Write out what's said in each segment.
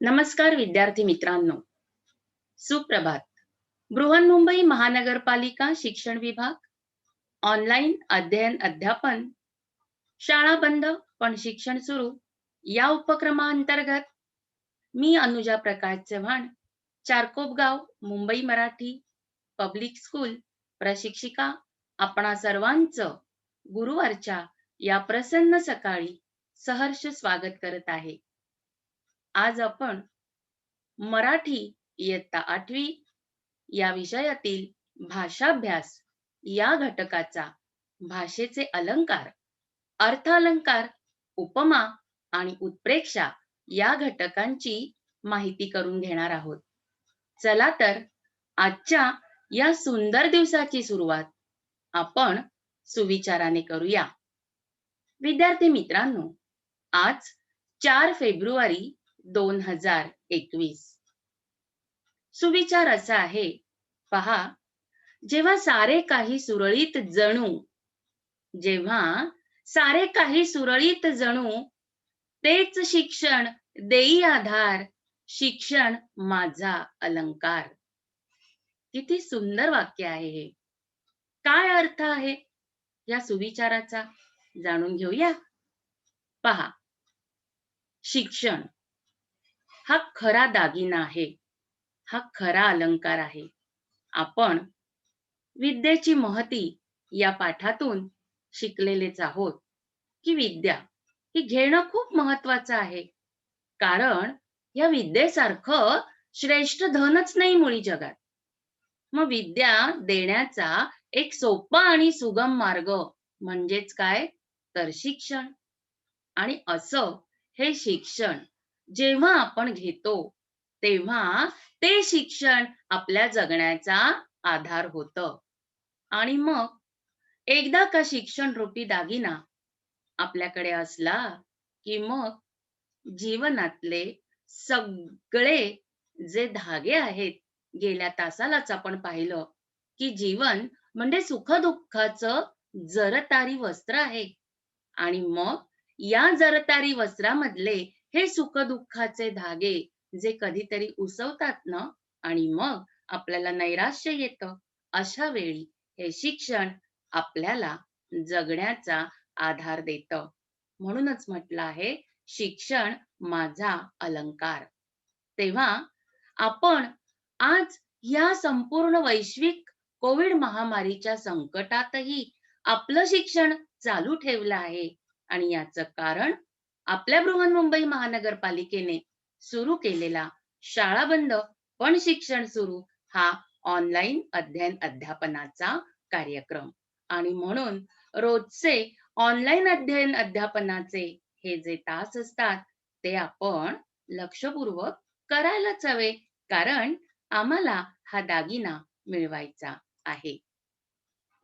नमस्कार विद्यार्थी मित्रांनो, सुप्रभात. बृहन्मुंबई महानगरपालिका शिक्षण विभाग, ऑनलाईन अध्ययन अध्यापन, शाळा बंद पण शिक्षण सुरू या उपक्रमाअंतर्गत मी अनुजा प्रकाश चव्हाण, चारकोपगाव, मुंबई मराठी पब्लिक स्कूल प्रशिक्षिका आपणा सर्वांचं गुरुवारच्या या प्रसन्न सकाळी सहर्ष स्वागत करत आहे. आज आपण मराठी इयत्ता 8वी या विषयातील भाषाभ्यास या घटकाचा भाषेचे अलंकार, अर्थालंकार, उपमा आणि उत्प्रेक्षा या घटकांची माहिती करून घेणार आहोत. चला तर आजच्या या सुंदर दिवसाची सुरुवात आपण सुविचाराने करूया. विद्यार्थी मित्रांनो, आज 4 फेब्रुवारी 2021. सुविचार असा आहे, पहा, जेव्हा सारे काही सुरळीत जणू तेच शिक्षण देई आधार, शिक्षण माझा अलंकार. किती सुंदर वाक्य आहे हे. काय अर्थ आहे या सुविचाराचा जाणून घेऊया. पहा, शिक्षण हा खरा दागिना आहे, हा खरा अलंकार आहे. आपण विद्येची महती या पाठातून शिकलेलेच आहोत की विद्या ही घेणं खूप महत्वाचं आहे. कारण या विद्येसारखं श्रेष्ठ धनच नाही मुळी जगात. मग विद्या देण्याचा एक सोपा आणि सुगम मार्ग म्हणजेच काय, तर शिक्षण. आणि असं हे शिक्षण जेव्हा आपण घेतो तेव्हा ते शिक्षण आपल्या जगण्याचा आधार होतं. आणि मग एकदा का शिक्षण रूपी दागिना आपल्याकडे असला की मग जीवनातले सगळे जे धागे आहेत, गेल्या तासालाच आपण पाहिलं की जीवन म्हणजे सुखदुःखाचं जरतारी वस्त्र आहे. आणि मग या जरतारी वस्त्रामधले हे सुखदुःखाचे धागे जे कधीतरी उसवतात ना, आणि मग आपल्याला नैराश्य येतं, अशा वेळी हे शिक्षण आपल्याला जगण्याचा आधार देतं. म्हणूनच म्हटलं आहे, शिक्षण माझा अलंकार. तेव्हा आपण आज या संपूर्ण वैश्विक कोविड महामारीच्या संकटातही आपलं शिक्षण चालू ठेवलं आहे. आणि याचं कारण आपल्या बृहन्मुंबई महानगरपालिकेने सुरू केलेला शाळा बंद पण शिक्षण सुरू हा ऑनलाईन अध्ययन अध्यापनाचा कार्यक्रम. आणि म्हणून रोजचे ऑनलाईन अध्ययन अध्यापनाचे हे जे तास असतात ते आपण लक्षपूर्वक करायलाच हवे, कारण आम्हाला हा दागिना मिळवायचा आहे.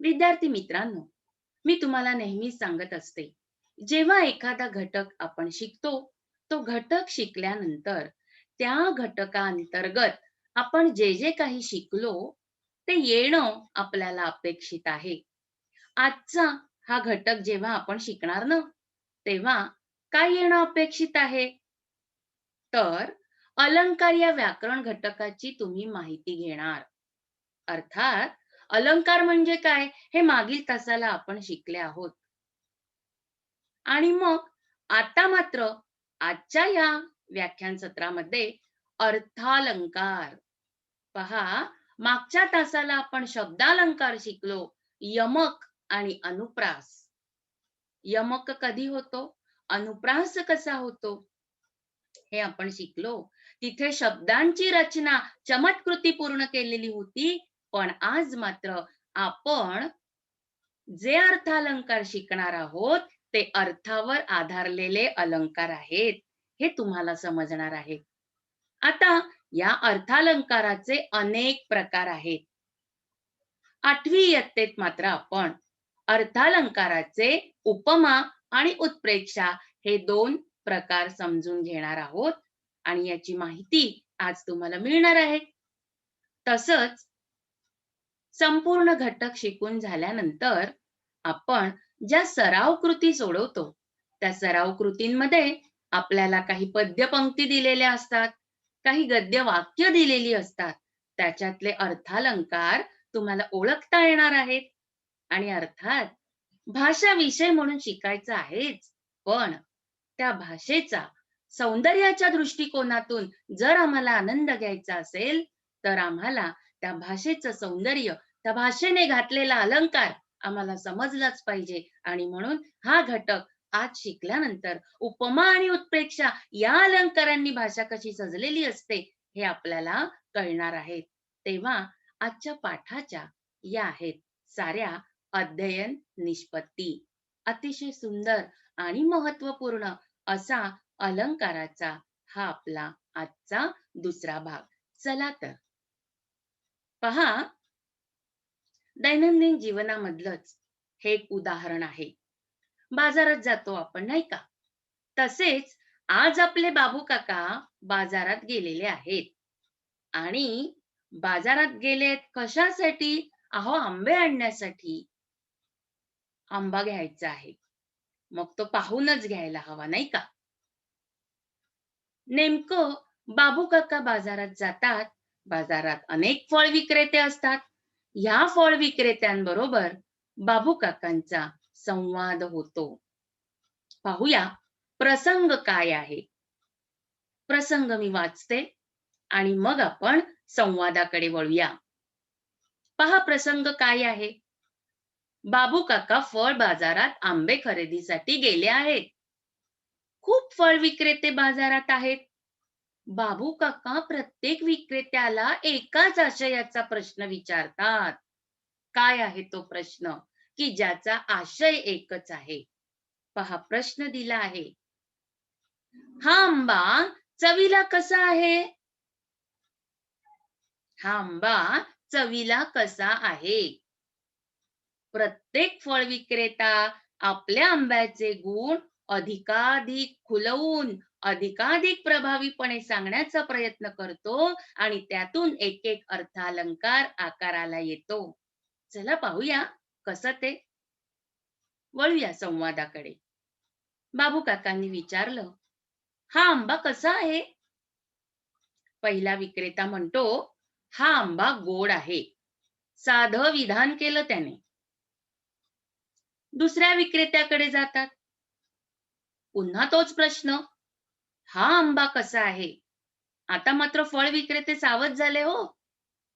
विद्यार्थी मित्रांनो, मी तुम्हाला नेहमी सांगत असते, जेव्हा एखादा घटक आपण शिकतो, तो घटक शिकल्यानंतर त्या घटकांतर्गत आपण जे जे काही शिकलो ते येणं आपल्याला अपेक्षित आहे. आजचा हा घटक जेव्हा आपण शिकणार ना, तेव्हा काय येणं अपेक्षित आहे, तर अलंकार या व्याकरण घटकाची तुम्ही माहिती घेणार. अर्थात अलंकार म्हणजे काय हे मागील तासाला आपण शिकले आहोत. आणि मग आता मात्र आजच्या या व्याख्यान सत्रामध्ये अर्थालंकार. पहा, मागच्या तासाला आपण शब्दालंकार शिकलो, यमक आणि अनुप्रास. यमक कधी होतो, अनुप्रास कसा होतो, हे आपण शिकलो. तिथे शब्दांची रचना चमत्कृती पूर्ण केलेली होती. पण आज मात्र आपण जे अर्थालंकार शिकणार आहोत ते अर्थावर आधारलेले अलंकार आहेत, हे तुम्हाला समजणार आहे. आता या अर्थालंकाराचे अनेक प्रकार आहेत. 8वी इयत्तेत मात्र आपण अर्थालंकाराचे उपमा आणि उत्प्रेक्षा हे 2 प्रकार समजून घेणार आहोत. आणि याची माहिती आज तुम्हाला मिळणार आहे. तसंच संपूर्ण घटक शिकून झाल्यानंतर आपण ज्या सराव कृती सोडवतो, त्या सराव कृतींमध्ये आपल्याला काही पद्यपंक्ती दिलेल्या असतात. काही गद्य वाक्य दिलेली असतात. त्याच्यातले अर्थालंकार तुम्हाला ओळखता येणार आहेत. आणि अर्थात भाषा विषय म्हणून शिकायचं आहेच. पण त्या भाषेचा सौंदर्याच्या दृष्टिकोनातून जर आम्हाला आनंद घ्यायचा असेल, तर आम्हाला त्या भाषेचं सौंदर्य, त्या भाषेने घातलेला अलंकार आम्हाला समजलाच पाहिजे. आणि म्हणून हा घटक आज शिकल्यानंतर उपमा आणि उत्प्रेक्षा या अलंकारांनी भाषा कशी सजलेली असते हे आपल्याला कळणार आहे. तेव्हा आजच्या पाठाच्या या आहेत साऱ्या अध्ययन निष्पत्ती. अतिशय सुंदर आणि महत्वपूर्ण असा अलंकाराचा हा आपला आजचा दुसरा भाग. चला तर पहा, दैनंदिन जीवनामधलंच हे एक उदाहरण आहे. बाजारात जातो आपण नाही का? तसेच आज आपले बाबू काका बाजारात गेलेले आहेत आणि बाजारात गेलेत कशासाठी? अहो, आंबे आणण्यासाठी. आंबा घ्यायचा आहे. मग तो पाहूनच घ्यायला हवा नाही का? नेमकं बाबू काका बाजारात जातात. बाजारात अनेक फळ विक्रेते असतात. ह्या फळ विक्रेत्यांबरोबर बाबू काकांचा संवाद होतो. पाहूया प्रसंग काय आहे. प्रसंग मी वाचते आणि मग आपण संवादाकडे वळूया. पहा प्रसंग काय आहे. बाबू काका फळ बाजारात आंबे खरेदीसाठी गेले आहेत. खूप फळ विक्रेते बाजारात आहेत. बाबू काका प्रत्येक विक्रेत्याला एकाच आशयाचा प्रश्न विचारतात. काय आहे तो प्रश्न? की ज्याचा आशय एकच आहे. पहा प्रश्न दिला आहे. हा आंबा चवीला कसा आहे? हा आंबा चवीला कसा आहे? प्रत्येक फळ विक्रेता आपल्या आंब्याचे गुण अधिकाधिक खुलवून अधिकाधिक प्रभावीपणे सांगण्याचा प्रयत्न करतो आणि त्यातून एक एक अर्थालंकार आकाराला येतो. चला पाहूया कसं ते. वळूया संवादाकडे. बाबू काकांनी विचारलं, हा आंबा कसा आहे? पहिला विक्रेता म्हणतो, हा आंबा गोड आहे. साधं विधान केलं त्याने. दुसऱ्या विक्रेत्याकडे जातात. पुन्हा तोच प्रश्न, हा आंबा कसा आहे? आता मात्र फळ विक्रेते सावध झाले हो.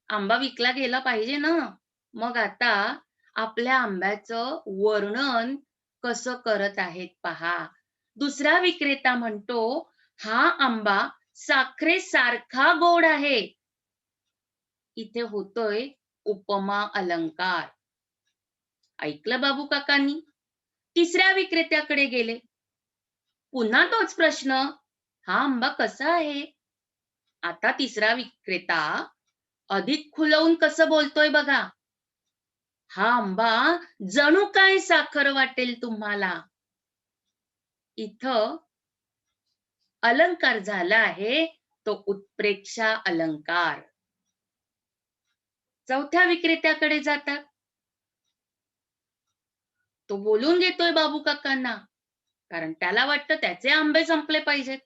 आंबा विकला गेला पाहिजे ना. मग आता आपल्या आंब्याचं वर्णन कसं करत आहेत पहा. दुसरा विक्रेता म्हणतो, हा आंबा साखरेसारखा गोड आहे. इथे होतोय उपमा अलंकार. ऐकलं बाबू काकांनी. तिसऱ्या विक्रेत्याकडे गेले. पुन्हा तोच प्रश्न, हा आंबा कसा आहे? आता तिसरा विक्रेता अधिक खुलवून कसं बोलतोय बघा. हा आंबा जणू काय साखर वाटेल तुम्हाला. इथं अलंकार झाला आहे तो उत्प्रेक्षा अलंकार. चौथ्या विक्रेत्याकडे जातात. तो बोलून घेतोय बाबू काकांना, कारण त्याला वाटतं त्याचे आंबे संपले पाहिजेत.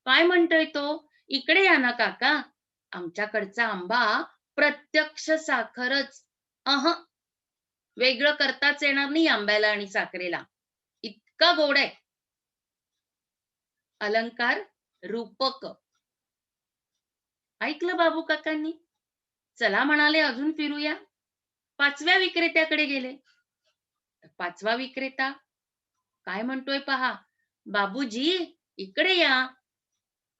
काय म्हणतोय तो? इकडे या ना काका. आमच्याकडचा आंबा प्रत्यक्ष साखरच. वेगळं करताच येणार नाही आंब्याला आणि साखरेला. इतका गोड आहे. अलंकार रूपक. ऐकलं बाबू काकांनी. चला म्हणाले अजून फिरूया. पाचव्या विक्रेत्याकडे गेले. पाचवा विक्रेता काय म्हणतोय पहा. बाबूजी इकडे या.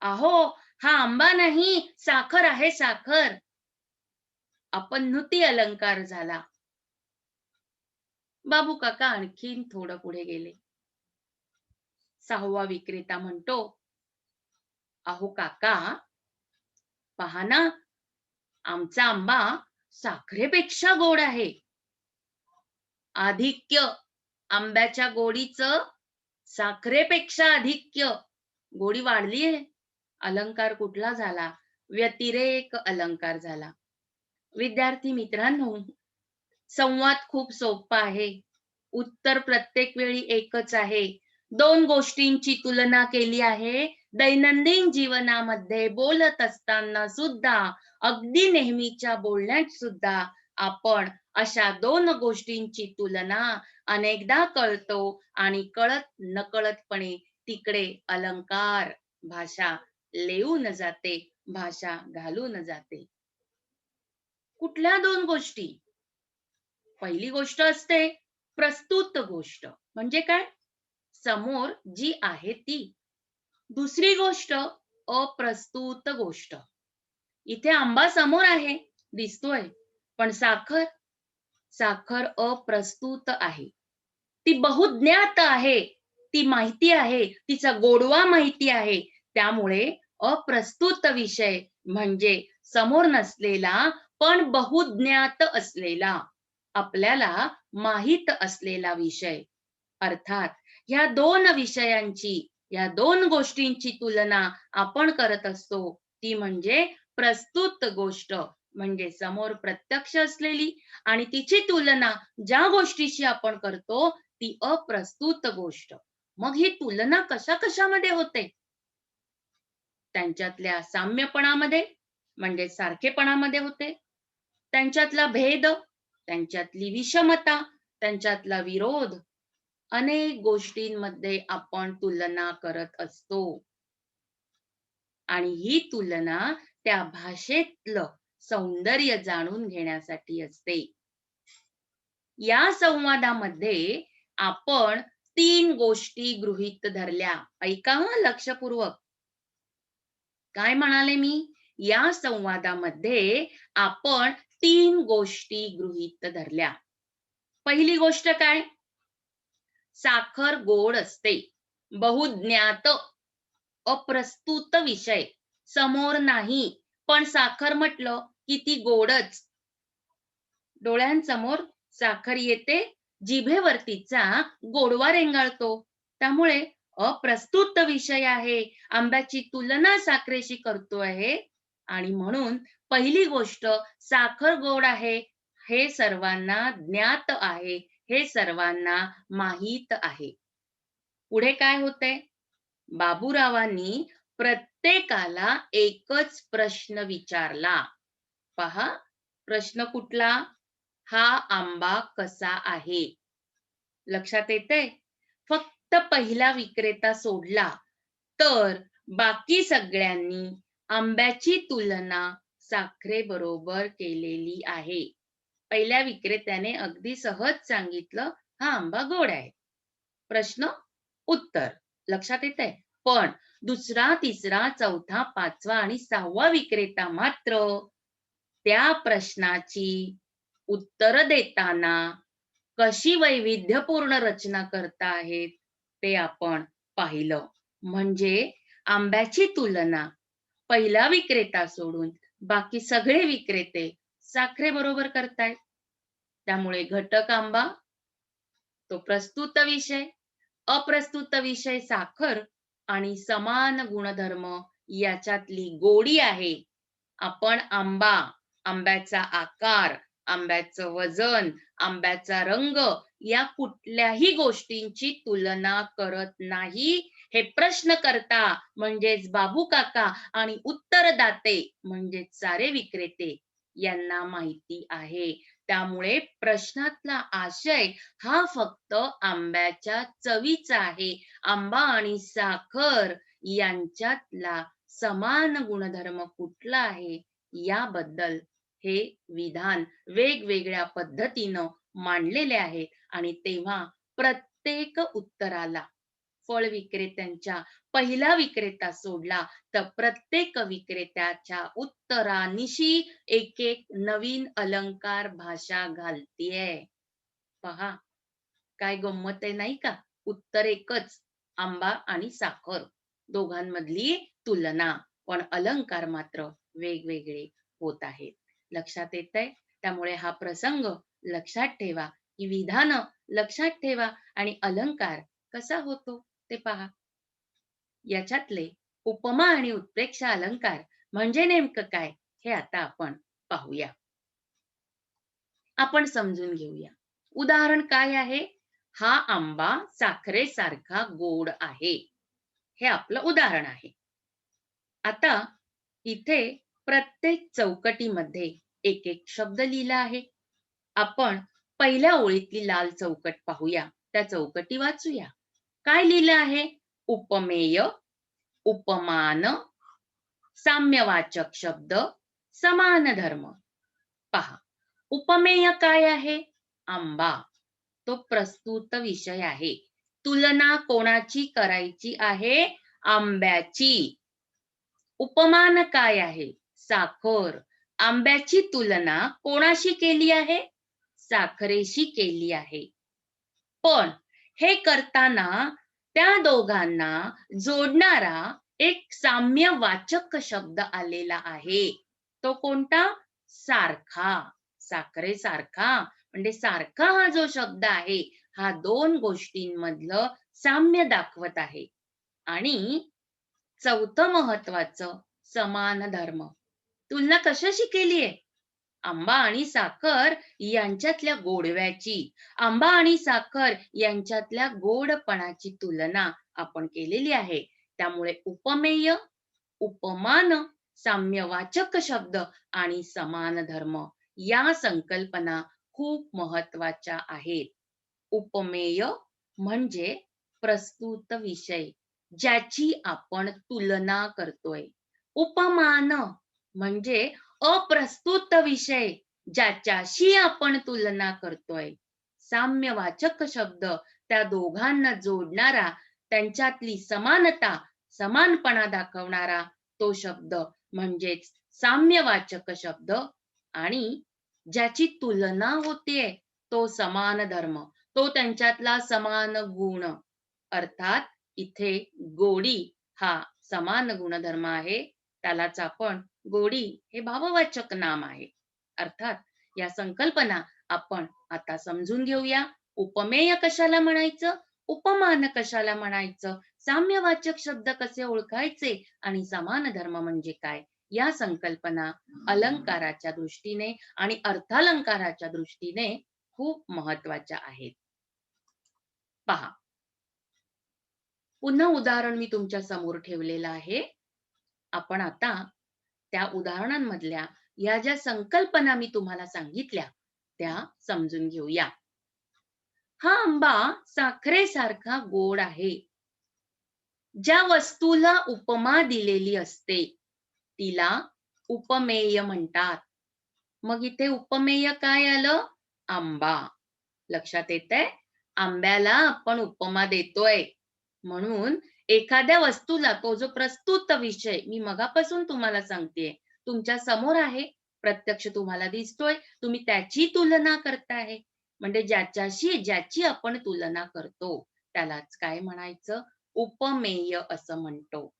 अहो, हा आंबा नाही साखर आहे साखर. अपन्नृती अलंकार झाला. बाबू काका आणखीन थोडं पुढे गेले. सहावा विक्रेता म्हणतो, अहो काका पहा ना, आमचा आंबा साखरेपेक्षा गोड आहे. आधिक्य आंब्याच्या गोडीचं साखरेपेक्षा आधिक्य. गोडी वाढलीये. अलंकार कुठला झाला? व्यतिरेक अलंकार झाला. विद्यार्थी मित्रांनो, संवाद खूप सोपा आहे. उत्तर प्रत्येक वेळी एकच आहे. दोन गोष्टींची तुलना केली आहे दैनंदिन जीवनामध्ये बोलत असताना सुद्धा, अगदी नेहमीच्या बोलण्यात सुद्धा आपण अशा दोन गोष्टींची तुलना अनेकदा करतो आणि कळत नकळतपणे तिकडे अलंकार, भाषा लेऊन जाते, भाषा घालून जाते. कुठल्या दोन गोष्टी? पहिली गोष्ट असते प्रस्तुत गोष्ट. म्हणजे काय? समोर जी आहे ती. दुसरी गोष्ट अप्रस्तुत गोष्ट. इथे आंबा समोर आहे, दिसतोय. पण साखर, साखर अप्रस्तुत आहे. ती बहुज्ञात आहे. ती माहिती आहे. तिचा गोडवा माहिती आहे. त्यामुळे अप्रस्तुत विषय म्हणजे समोर नसलेला पण बहुज्ञात असलेला, आपल्याला माहित असलेला विषय. अर्थात ह्या दोन विषयांची, या दोन गोष्टींची तुलना आपण करत असतो, ती म्हणजे प्रस्तुत गोष्ट म्हणजे समोर प्रत्यक्ष असलेली, आणि तिची तुलना ज्या गोष्टीशी आपण करतो ती अप्रस्तुत गोष्ट. मग ही तुलना कशा कशामध्ये होते? त्यांच्यातल्या साम्यपणामध्ये म्हणजे सारखेपणामध्ये होते, त्यांच्यातला भेद, त्यांच्यातली विषमता, त्यांच्यातला विरोध, अनेक गोष्टींमध्ये आपण तुलना करत असतो. आणि ही तुलना त्या भाषेतलं सौंदर्य जाणून घेण्यासाठी असते. या संवादामध्ये आपण तीन गोष्टी गृहीत धरल्या. ऐका हं लक्षपूर्वक. काय म्हणाले मी? या संवादामध्ये आपण तीन गोष्टी गृहीत धरल्या. पहिली गोष्ट काय? साखर गोड असते. बहुज्ञात, अप्रस्तुत विषय. समोर नाही, पण साखर म्हटलं की ती गोडच. डोळ्यांसमोर साखर येते, जिभेवरतीचा गोडवा रेंगाळतो. त्यामुळे अप्रस्तुत विषय आहे. आंब्याची तुलना साखरेशी करतो आहे आणि म्हणून पहिली गोष्ट साखर गोड आहे, हे सर्वांना ज्ञात आहे, हे सर्वांना माहीत आहे. पुढे काय होते? बाबूरावांनी प्रत्येकाला एकच प्रश्न विचारला. पहा, प्रश्न कुठला? हा आंबा कसा आहे? लक्षात येते? फक्त पहिला विक्रेता सोडला तर बाकी सगळ्यांनी आंब्याची तुलना साखरेबरोबर केलेली आहे. पहिल्या विक्रेत्याने अगदी सहज सांगितलं, हा आंबा गोड आहे. प्रश्न उत्तर लक्षात येतंय? पण दुसरा, तिसरा, चौथा, पाचवा आणि सहावा विक्रेता मात्र त्या प्रश्नाची उत्तर देताना कशी वैविध्यपूर्ण रचना करता आहेत ते आपण पाहिलं. म्हणजे आंब्याची तुलना पहिला विक्रेता सोडून बाकी सगळे विक्रेते साखरेबरोबर करतायत. त्यामुळे घटक आंबा तो प्रस्तुत विषय, अप्रस्तुत विषय साखर आणि समान गुणधर्म याच्यातली गोडी आहे. आपण आंबा, आंब्याचा आकार, आंब्याचं वजन, आंब्याचा रंग या कुठल्याही गोष्टींची तुलना करत नाही, हे प्रश्नकर्ता म्हणजेच बाबू काका आणि उत्तरदाते म्हणजेच सारे विक्रेते यांना माहिती आहे. त्यामुळे प्रश्नातला आशय हा फक्त आंब्याच्या चवीचा आहे. आंबा आणि साखर यांच्यातला समान गुणधर्म कुठला आहे याबद्दल हे विधान वेगवेगळ्या पद्धतीनं मांडलेले आहे. आणि तेव्हा प्रत्येक उत्तराला फळ विक्रेत्यांच्या पहिला विक्रेता सोडला तर प्रत्येक विक्रेत्याच्या उत्तरानिशी एक एक नवीन अलंकार भाषा घालतीये. पहा, काय गंमत आहे नाही का? उत्तर एकच, आंबा आणि साखर दोघांमधली तुलना, पण अलंकार मात्र वेगवेगळे होत आहेत. लक्षात येतंय? त्यामुळे हा प्रसंग लक्षात ठेवा, ही विधानं लक्षात ठेवा आणि अलंकार कसा होतो ते पहा. याच्यातले उपमा आणि उत्प्रेक्षा अलंकार म्हणजे नेमकं काय हे आता आपण पाहूया. आपण समजून घेऊया. उदाहरण काय आहे? हा आंबा साखरेसारखा गोड आहे. हे आपलं उदाहरण आहे. आता इथे प्रत्येक चौकटीमध्ये एक एक शब्द लिहिला आहे. आपण पहिल्या ओळीतली लाल चौकट पाहूया. त्या चौकटी वाचूया. काय लिहिलं आहे? उपमेय, उपमान, साम्यवाचक शब्द, समान धर्म. पहा, उपमेय काय आहे? आंबा. तो प्रस्तुत विषय आहे. तुलना कोणाची करायची आहे? आंब्याची. उपमान काय आहे? साखर. आंब्याची तुलना कोणाशी केली आहे? साखरेशी केली आहे. पण हे करताना त्या दोघांना जोडणारा एक साम्यवाचक शब्द आलेला आहे. तो कोणता? सारखा. साखरेसारखा म्हणजे सारखा हा जो शब्द आहे, हा दोन गोष्टींमधलं साम्य दाखवत आहे. आणि चौथं महत्वाचं, समान धर्म. तुलना कशाशी केलीये? आंबा आणि साखर यांच्यातल्या गोडव्याची, आंबा आणि साखर यांच्यातल्या गोडपणाची तुलना आपण केलेली आहे. त्यामुळे उपमेय, उपमान, साम्यवाचक शब्द आणि समान धर्म या संकल्पना खूप महत्वाच्या आहेत. उपमेय म्हणजे प्रस्तुत विषय ज्याची आपण तुलना करतोय. उपमान म्हणजे अप्रस्तुत विषय ज्याच्याशी आपण तुलना करतोय. साम्यवाचक शब्द त्या दोघांना जोडणारा, त्यांच्यातली समानता, समानपणा दाखवणारा तो शब्द म्हणजेच साम्यवाचक शब्द. आणि ज्याची तुलना होतीये तो समान धर्म, तो त्यांच्यातला समान गुण. अर्थात इथे गोडी हा समान गुणधर्म आहे. त्यालाच आपण गोडी हे भाववाचक नाम आहे. अर्थात या संकल्पना आपण आता समजून घेऊया. उपमेय कशाला म्हणायचं? उपमान कशाला म्हणायचं? साम्यवाचक शब्द कसे ओळखायचे? आणि समान धर्म म्हणजे काय? या संकल्पना अलंकाराच्या दृष्टीने आणि अर्थालंकाराच्या दृष्टीने खूप महत्वाच्या आहेत. पहा, पुन्हा उदाहरण मी तुमच्या समोर ठेवलेलं आहे. आपण आता त्या उदाहरणांमधल्या या ज्या संकल्पना मी तुम्हाला सांगितल्या त्या समजून घेऊया. हा आंबा साखरेसारखा गोड आहे. ज्या वस्तूला उपमा दिलेली असते तिला उपमेय म्हणतात. मग इथे उपमेय काय आलं? आंबा. लक्षात येतंय? आंब्याला आपण उपमा देतोय. म्हणून एखाद्या वस्तूला तो जो प्रस्तुत विषय मी मगापासून तुम्हाला सांगतेय, तुमच्या समोर आहे, प्रत्यक्ष तुम्हाला दिसतोय, तुम्ही त्याची तुलना करताय. म्हणजे ज्याची आपण तुलना करतो त्यालाच काय म्हणायचं? उपमेय असं म्हणतो.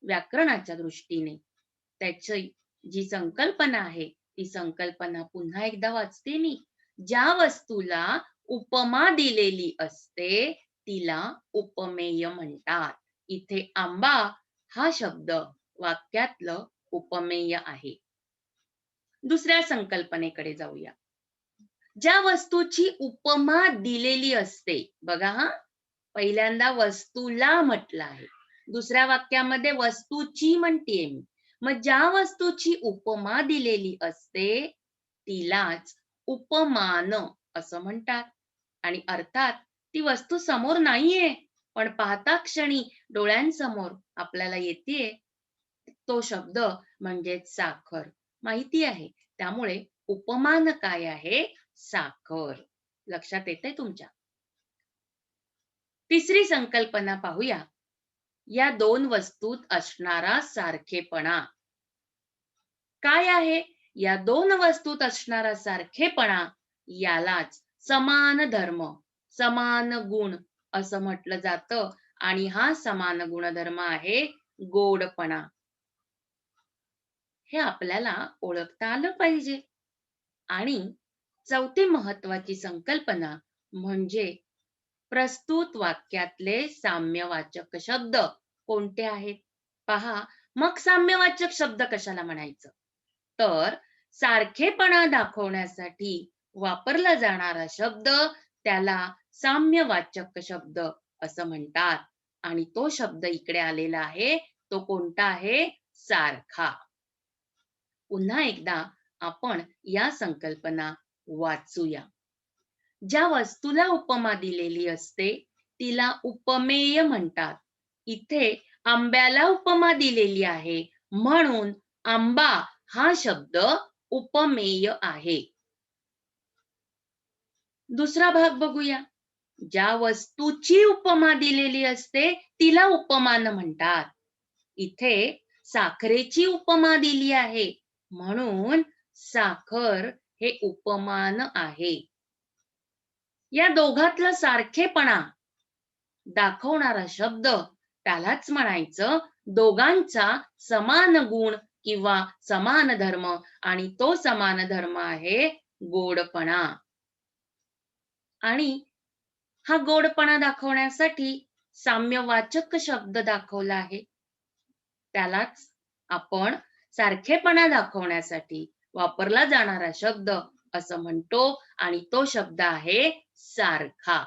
व्याकरणाच्या दृष्टीने त्याची जी संकल्पना आहे ती संकल्पना पुन्हा एकदा वाचते मी. ज्या वस्तूला उपमा दिलेली असते तिला उपमेय म्हणतात. इथे आंबा हा शब्द वाक्यातलं उपमेय आहे. दुसऱ्या संकल्पनेकडे जाऊया. ज्या वस्तूची उपमा दिलेली असते, बघा हा, पहिल्यांदा वस्तूला म्हटलं आहे, दुसऱ्या वाक्यामध्ये वस्तूची म्हणतेय मी. मग ज्या वस्तूची उपमा दिलेली असते तिलाच उपमान असं म्हणतात. आणि अर्थात ती वस्तू समोर नाहीये, पण पाहता क्षणी डोळ्यांसमोर आपल्याला येतेय तो शब्द म्हणजे साखर. माहिती आहे. त्यामुळे उपमान काय आहे? साखर. लक्षात येतंय तुमच्या? तिसरी संकल्पना पाहूया. या दोन वस्तूत असणारा सारखेपणा. काय आहे? या दोन वस्तूत असणारा सारखेपणा यालाच समान धर्म, समान गुण असं म्हटलं जातं. आणि हा समान गुणधर्म आहे गोडपणा. हे आपल्याला ओळखता आलं पाहिजे. आणि चौथी महत्वाची संकल्पना म्हणजे प्रस्तुत वाक्यातले साम्यवाचक शब्द कोणते आहेत? पहा, मग साम्यवाचक शब्द कशाला म्हणायचं? तर सारखेपणा दाखवण्यासाठी वापरला जाणारा शब्द त्याला साम्यवाचक शब्द असं म्हणतात. आणि तो शब्द इकडे आलेला आहे तो कोणता आहे? सारखा. पुन्हा एकदा आपण या संकल्पना वाचूया. ज्या वस्तूला उपमा दिलेली असते तिला उपमेय म्हणतात. इथे आंब्याला उपमा दिलेली आहे म्हणून आंबा हा शब्द उपमेय आहे. दुसरा भाग बघूया. ज्या वस्तूची उपमा दिलेली असते तिला उपमान म्हणतात. इथे साखरेची उपमा दिली आहे म्हणून साखर हे उपमान आहे. या दोघातला सारखेपणा दाखवणारा शब्द त्यालाच म्हणायचं दोघांचा समान गुण किंवा समान धर्म, आणि तो समान धर्म आहे गोडपणा. आणि हा गोडपणा दाखवण्यासाठी साम्यवाचक शब्द दाखवला आहे. त्यालाच आपण सारखेपणा दाखवण्यासाठी वापरला जाणारा शब्द असं म्हणतो, आणि तो शब्द आहे सारखा.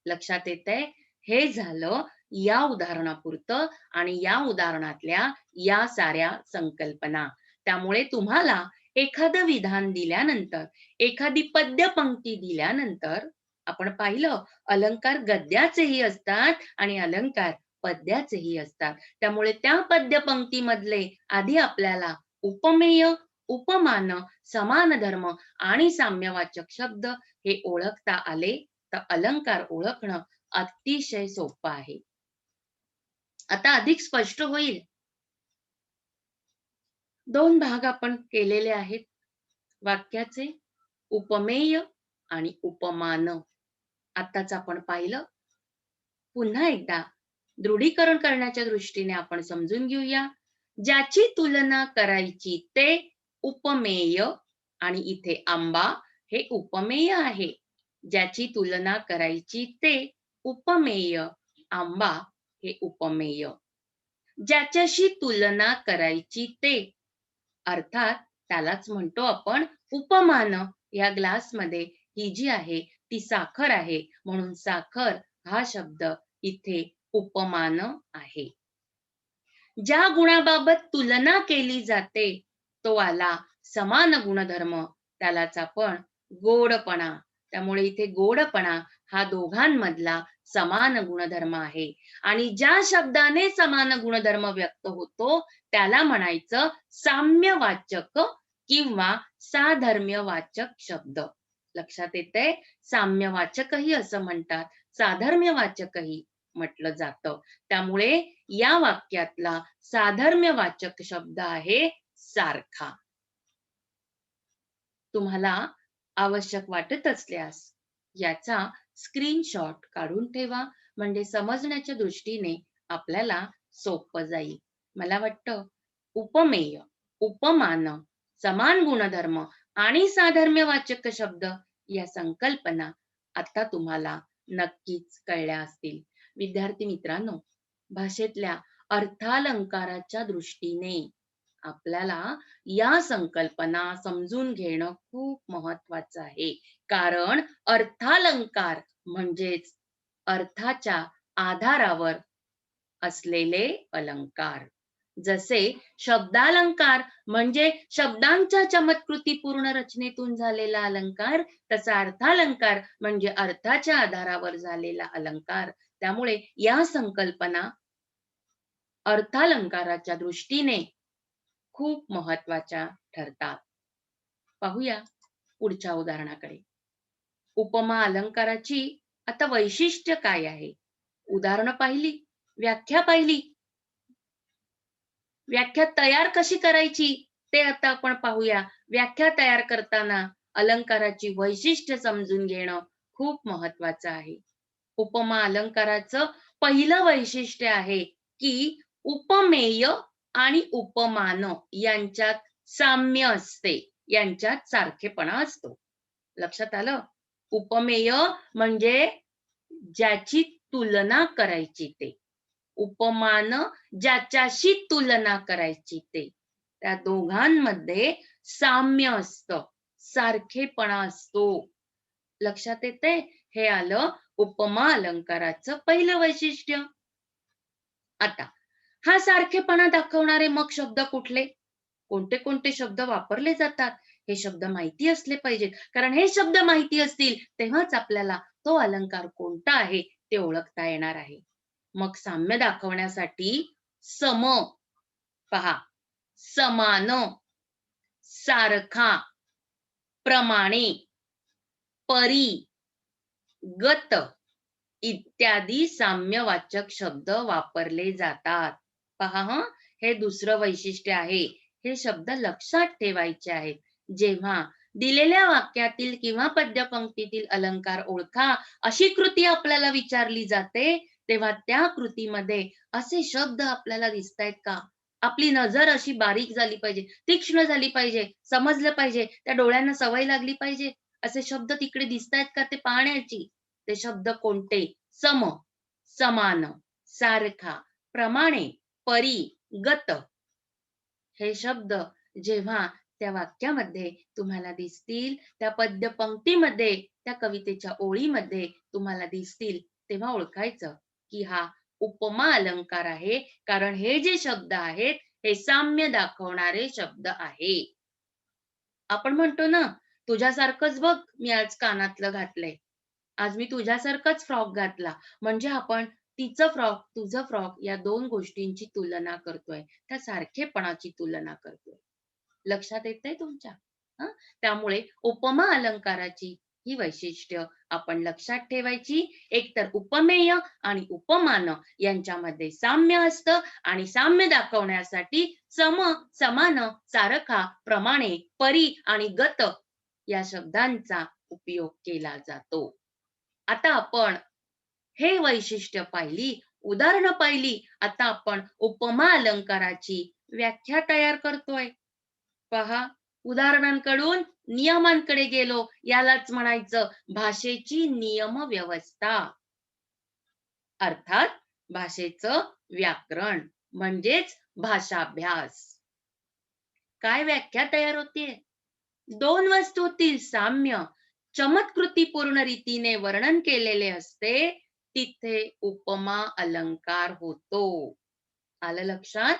लक्षात येतंय? हे झालं या उदाहरणापुरतं आणि या उदाहरणातल्या या साऱ्या संकल्पना. त्यामुळे तुम्हाला एखादं विधान दिल्यानंतर, एखादी पद्यपंक्ती दिल्यानंतर, आपण पाहिलं अलंकार गद्याचेही असतात आणि अलंकार पद्याचेही असतात. त्यामुळे त्या पद्यपंक्तीमधले आधी आपल्याला उपमेय, उपमान, समान धर्म आणि साम्यवाचक शब्द हे ओळखता आले तर अलंकार ओळखणं अतिशय सोपं आहे. आता अधिक स्पष्ट होईल. दोन भाग आपण केलेले आहेत वाक्याचे, उपमेय आणि उपमान. आताच आपण पाहिलं. पुन्हा एकदा दृढीकरण करण्याच्या दृष्टीने आपण समजून घेऊया. ज्याची तुलना करायची ते उपमेय, आणि इथे आंबा हे उपमेय आहे. ज्याची तुलना करायची ते उपमेय, आंबा हे उपमेय. ज्याच्याशी तुलना करायची ते, अर्थात त्यालाच म्हणतो आपण उपमान. या ग्लासमध्ये ही जी आहे ती साखर आहे म्हणून साखर हा शब्द इथे उपमान आहे. ज्या गुणाबाबत तुलना केली जाते तो आला समान गुणधर्म, त्यालाच आपण गोडपणा. त्यामुळे इथे गोडपणा हा दोघांमधला समान गुणधर्म आहे. आणि ज्या शब्दाने समान गुणधर्म व्यक्त होतो त्याला म्हणायचं साम्यवाचक किंवा साधर्म्यवाचक शब्द. लक्षात येतंय? साम्यवाचकही असं म्हणतात, साधर्म्यवाचकही म्हटलं जातं. त्यामुळे या वाक्यातला साधर्म्यवाचक शब्द आहे सारखा. तुम्हाला आवश्यक वाटत असल्यास याचा स्क्रीनशॉट काढून ठेवा, म्हणजे समजण्याच्या दृष्टीने आपल्याला सोपं जाईल. मला वाटतं उपमेय, उपमान, समान गुणधर्म आणि साधर्म्यवाचक शब्द या संकल्पना आता तुम्हाला नक्कीच कळल्या असतील. विद्यार्थी मित्रांनो, भाषेतल्या अर्थालंकाराच्या दृष्टीने आपल्याला या संकल्पना समजून घेणं खूप महत्वाचं आहे. कारण अर्थालंकार म्हणजेच अर्थाच्या आधारावर असलेले अलंकार. जसे शब्दालंकार म्हणजे शब्दांच्या चमत्कृतीपूर्ण रचनेतून झालेला अलंकार, तसा अर्थालंकार म्हणजे अर्थाच्या आधारावर झालेला अलंकार. त्यामुळे या संकल्पना अर्थालंकाराच्या दृष्टीने खूप महत्वाच्या ठरतात. पाहूया पुढच्या उदाहरणाकडे. उपमा अलंकाराची आता वैशिष्ट्य काय आहे? उदाहरणं पाहिली, व्याख्या पाहिली. व्याख्या तयार कशी करायची ते आता आपण पाहूया. व्याख्या तयार करताना अलंकाराची वैशिष्ट्य समजून घेणं खूप महत्वाचं आहे. उपमा अलंकाराचं पहिलं वैशिष्ट्य आहे की उपमेय आणि उपमान यांच्यात साम्य असते, यांच्यात सारखेपणा असतो. लक्षात आलं? उपमेय म्हणजे ज्याची तुलना करायची ते, उपमान ज्याच्याशी तुलना करायची ते. त्या दोघांमध्ये साम्य असतं, सारखेपणा असतो. लक्षात येते? हे आलं उपमा अलंकाराचं पहिलं वैशिष्ट्य. आता हा सारखेपणा दाखवणारे मग शब्द कुठले? कोणते कोणते शब्द वापरले जातात हे शब्द माहिती असले पाहिजेत. कारण हे शब्द माहिती असतील तेव्हाच आपल्याला तो अलंकार कोणता आहे ते ओळखता येणार आहे. मग साम्य दाखवण्यासाठी सम पहा, समान, सारखा, प्रमाणे, परी, गत इत्यादी साम्यवाचक शब्द वापरले जातात. पहा हं, हे दुसरं वैशिष्ट्य आहे. हे शब्द लक्षात ठेवायचे आहेत. जेव्हा दिलेल्या वाक्यातील किंवा पद्यपंक्तीतील अलंकार ओळखा, अशी कृती आपल्याला विचारली जाते, तेव्हा त्या कृतीमध्ये असे शब्द आपल्याला दिसतायत का? आपली नजर अशी बारीक झाली पाहिजे, तीक्ष्ण झाली पाहिजे, समजलं पाहिजे, त्या डोळ्यांना सवय लागली पाहिजे. असे शब्द तिकडे दिसतायत का ते पाहण्याची. ते शब्द कोणते? सम, समान, सारखा, प्रमाणे, परी, गत हे शब्द जेव्हा त्या वाक्यामध्ये तुम्हाला दिसतील, त्या पद्यपंक्तीमध्ये, त्या कवितेच्या ओळीमध्ये तुम्हाला दिसतील, तेव्हा ओळखायचं की हा उपमा अलंकार आहे. कारण हे जे शब्द आहेत, हे साम्य दाखवणारे शब्द आहे. आपण म्हणतो ना, तुझ्यासारखंच बघ मी आज कानातलं घातलंय. आज मी तुझ्यासारखाच फ्रॉक घातला. म्हणजे आपण तिचं फ्रॉक, तुझं फ्रॉक या 2 गोष्टींची तुलना करतोय. त्या सारखेपणाची तुलना करतोय. लक्षात येतंय तुमच्या? हं? त्यामुळे उपमा अलंकाराची ही वैशिष्ट्य आपण लक्षात ठेवायची. एकतर उपमेय आणि उपमान यांच्यामध्ये साम्य असतं आणि साम्य दाखवण्यासाठी सम, समान, सारखा, प्रमाणे, परी आणि गत या शब्दांचा उपयोग केला जातो. आता आपण हे वैशिष्ट्य पाहिली, उदाहरणं पाहिली. आता आपण उपमा अलंकाराची व्याख्या तयार करतोय. पहा, उदाहरणांकडून नियमांकडे गेलो. यालाच म्हणायचं भाषेची नियम व्यवस्था. अर्थात भाषेचं व्याकरण म्हणजेच भाषाभ्यास. काय व्याख्या तयार होतीये? 2 वस्तूतील साम्य चमत्कृतीपूर्ण रीतीने वर्णन केलेले असते, तिथे उपमा अलंकार होतो. आलं लक्षात?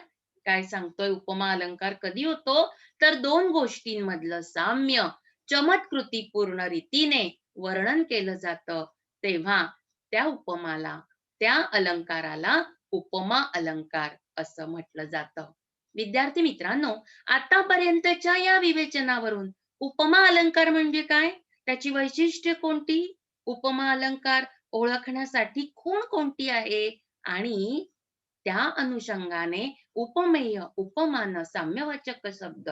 काय सांगतोय उपमा अलंकार कधी होतो? तर 2 गोष्टींमधलं साम्य चमत्कृतीपूर्ण रीतीने वर्णन केलं जातं, तेव्हा त्या उपमाला, त्या अलंकाराला उपमा अलंकार असं म्हटलं जातं. विद्यार्थी मित्रांनो, आतापर्यंतच्या या विवेचनावरून उपमा अलंकार म्हणजे काय? त्याची वैशिष्ट्ये कोणती? उपमा अलंकार ओळखण्यासाठी खूण कोणती आहे? आणि त्या अनुषंगाने उपमेय, उपमान, साम्यवाचक शब्द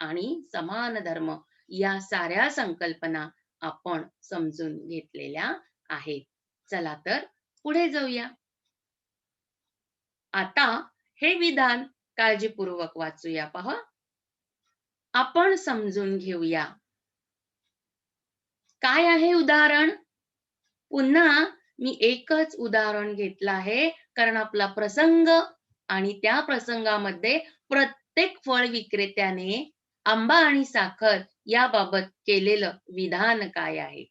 आणि समान धर्म या साऱ्या संकल्पना आपण समजून घेतलेल्या आहेत. चला तर पुढे जाऊया. आता हे विधान काळजीपूर्वक वाचूया पहा. आपण समजून घेऊया. काय आहे उदाहरण? पुन्हा मी एकच उदाहरण घेतलं आहे, कारण आपला प्रसंग आणि त्या प्रसंगामध्ये प्रत्येक फळ विक्रेत्याने आंबा आणि साखर याबाबत केलेलं विधान काय आहे?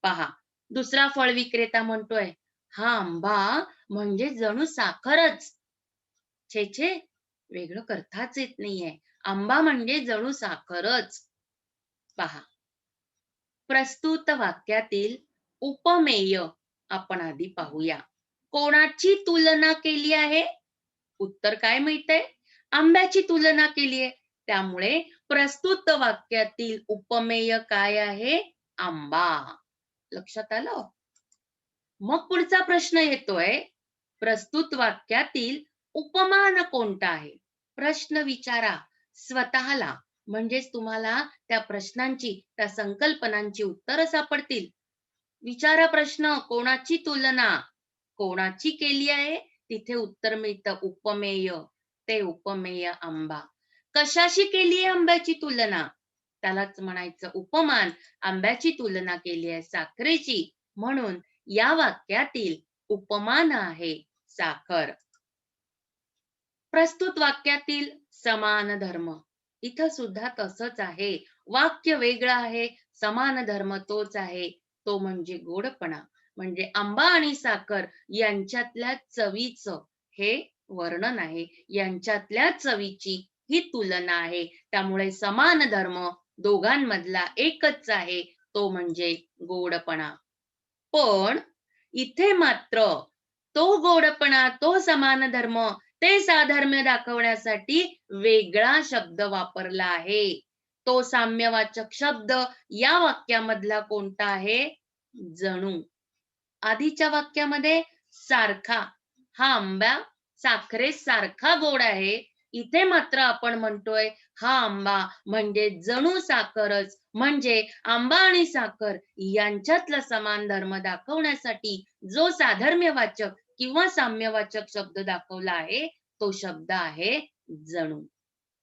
पहा, दुसरा फळ विक्रेता म्हणतोय, हा आंबा म्हणजे जणू साखरच. छे छे, वेगळं करताच येत नाहीये. आंबा म्हणजे जणू साखरच. पहा, प्रस्तुत वाक्यातील उपमेय आपण आधी पाहूया. कोणाची तुलना केली आहे? उत्तर काय मिळतंय? आंब्याची तुलना केली आहे. त्यामुळे प्रस्तुत वाक्यातील उपमेय काय आहे? आंबा. लक्षात आलं? मग पुढचा प्रश्न येतोय, प्रस्तुत वाक्यातील उपमान कोणता आहे? प्रश्न विचारा स्वतःला. म्हणजेच तुम्हाला त्या प्रश्नांची, त्या संकल्पनांची उत्तरं सापडतील. विचारा प्रश्न, कोणाची तुलना? कोणाची केली आहे? तिथे उत्तर मिळतं उपमेय. ते उपमेय आंबा. कशाशी केली आहे आंब्याची तुलना? त्यालाच म्हणायचं उपमान. आंब्याची तुलना केली आहे साखरेची, म्हणून या वाक्यातील उपमान आहे साखर. प्रस्तुत वाक्यातील समान धर्म. इथं सुद्धा तसंच आहे. वाक्य वेगळं आहे, समान धर्म तोच आहे. तो म्हणजे गोडपणा. म्हणजे आंबा आणि साखर यांच्यातल्या चवीचं हे वर्णन आहे, यांच्यातल्या चवीची ही तुलना आहे. त्यामुळे समान धर्म दोघांमधला एकच आहे, तो म्हणजे गोडपणा. पण इथे मात्र तो गोडपणा, तो समान धर्म, ते साधर्म्य दाखवण्यासाठी वेगळा शब्द वापरला आहे. तो साम्यवाचक शब्द या वाक्यामधला कोणता आहे? जणू. आधीच्या वाक्यामध्ये सारखा, हा आंबा साखरेसारखा गोड आहे. इथे मात्र आपण म्हणतोय हा आंबा म्हणजे जणू साखरच, म्हणजे आंबा आणि साखर यांच्यातला समान धर्म दाखवण्यासाठी जो साधर्म्यवाचक किंवा साम्यवाचक शब्द दाखवला आहे, तो शब्द आहे जणू.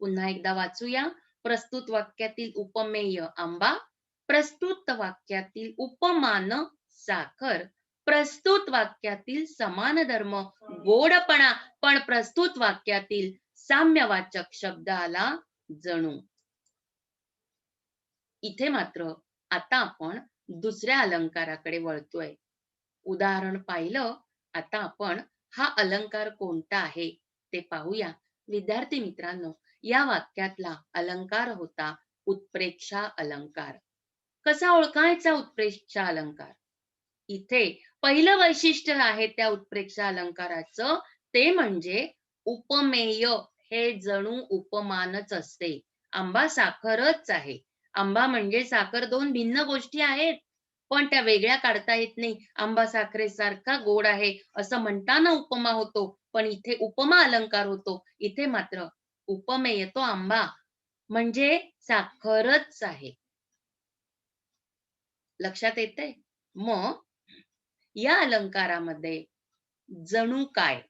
पुन्हा एकदा वाचूया. प्रस्तुत वाक्यातील उपमेय आंबा, प्रस्तुत वाक्यातील उपमान साखर, प्रस्तुत वाक्यातील समान धर्म गोडपणा, पण प्रस्तुत वाक्यातील साम्यवाचक शब्द आला जणू. इथे मात्र आता आपण दुसऱ्या अलंकाराकडे वळतोय. उदाहरण पाहिलं. आता आपण हा अलंकार कोणता आहे ते पाहूया. विद्यार्थी मित्रांनो, या वाक्यातला अलंकार होता उत्प्रेक्षा अलंकार. कसा ओळखायचा उत्प्रेक्षा अलंकार? इथे पहिलं वैशिष्ट्य आहे त्या उत्प्रेक्षा अलंकाराचं, ते म्हणजे उपमेय हे जणू उपमानच असते. आंबा साखरच आहे. आंबा म्हणजे साखर दोन भिन्न गोष्टी आहेत, पण त्या वेगळ्या काढता येत नाही. आंबा साखरेसारखा गोड आहे असं म्हणताना उपमा होतो, पण इथे उपमा अलंकार होतो. इथे मात्र उपमेय तो आंबा म्हणजे साखरच आहे. लक्षात येतंय? मग या अलंकारामध्ये जणू काय?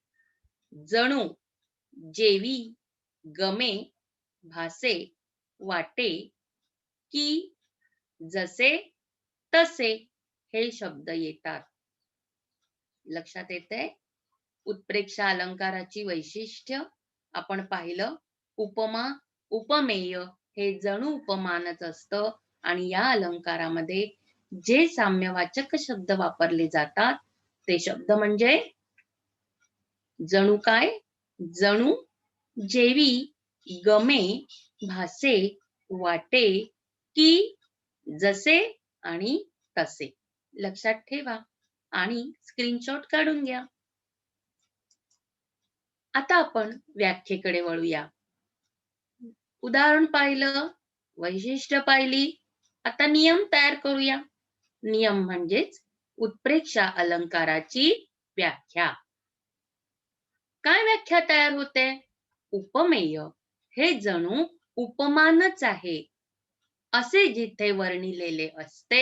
जणू जेवी, गमे, भासे, वाटे, की, जसे, तसे हे शब्द येतात. लक्षात येतंय? उत्प्रेक्षा अलंकाराची वैशिष्ट्य आपण पाहिलं. उपमा, उपमेय हे जणू उपमानच असतं आणि या अलंकारामध्ये जे साम्यवाचक शब्द वापरले जातात ते शब्द म्हणजे जणू काय, जणू, जेवी, गमे, भासे, वाटे, की, जसे आणि तसे. लक्षात ठेवा आणि स्क्रीनशॉट काढून घ्या. आता आपण व्याख्येकडे वळूया. उदाहरण पाहिलं, वैशिष्ट्य पाहिली. आता नियम तयार करूया. नियम म्हणजेच उत्प्रेक्षा अलंकाराची व्याख्या. काय व्याख्या तयार होते? उपमेय हे जणू उपमानच आहे असे जिथे वर्णिलेले असते